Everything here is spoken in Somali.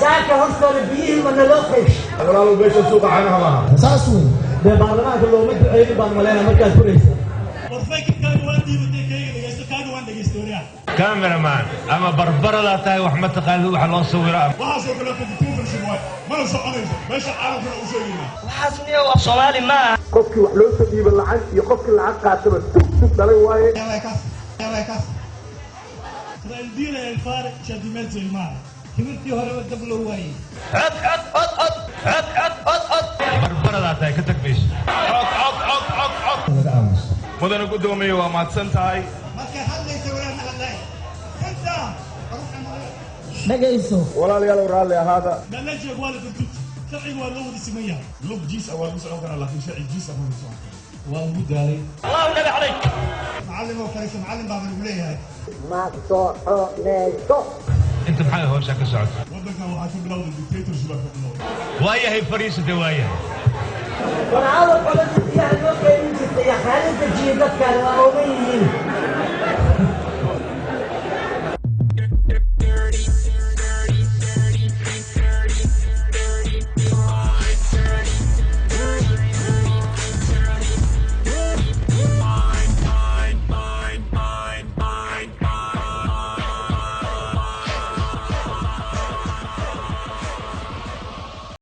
ساكا هرسل بيه من لوقش والله بيش السوق عنها معها ساسوي ده برلمان كله مد عيد بان مركز بوليس ورفيك كان واندي وديكي كان واندي استوريا كاميرا مان اما بربره لا تاي wax ma taqaan wax loo sawiraa waxa soo kala fudud shubay ma la soconayso meesha caalamka u sheegayna waxaas niyo waa Soomaali ma qofkii wax loo soo dhiibay lacag iyo qofkii lacag qaataba tug dalay waaye يا الدين الفارق شادي ملزي المال كنتي هو دبل واي بربره لا تاي ka tagmeesh mudana gudoomiye waa maadsan tahay marka hadlaysa walaal hadlay inta dhagayso walaalayaal raalli ahaada dalaji wala kuntu sharci wala wadi simaya lug jiis awal musoo kana laakiin sharci jiis abu musoo waa mudaalay الله النبي عليك معلم وفريق معلم باب الولايه ما صوحنيتو انت maxay hawsha ka socoto wadanka waxa ku bilowday dictator shubaka bilowday waayahay fariisada waayahay والعالم قلت يا لوكي يا خالد الجيدات كانوا أولين